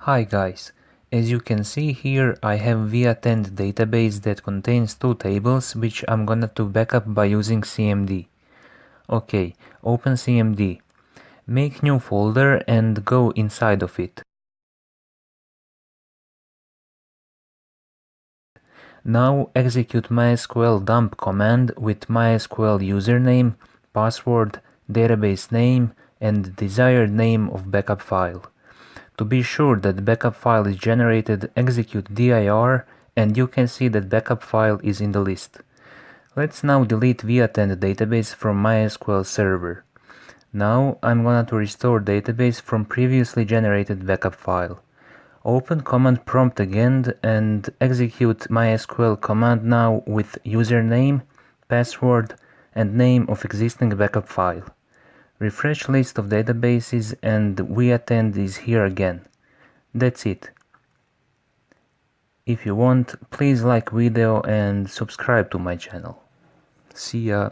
Hi guys, as you can see here I have v-attend database that contains two tables which I'm gonna to backup by using CMD. Okay, open CMD, make new folder and go inside of it. Now execute MySQL dump command with MySQL username, password, database name and desired name of backup file. To be sure that backup file is generated, execute dir and you can see that backup file is in the list. Let's now delete v-attend database from MySQL server. Now I'm gonna to restore database from previously generated backup file. Open command prompt again and execute MySQL command now with username, password and name of existing backup file. Refresh list of databases and v-attend is here again. That's it. If you want, please like video and subscribe to my channel. See ya.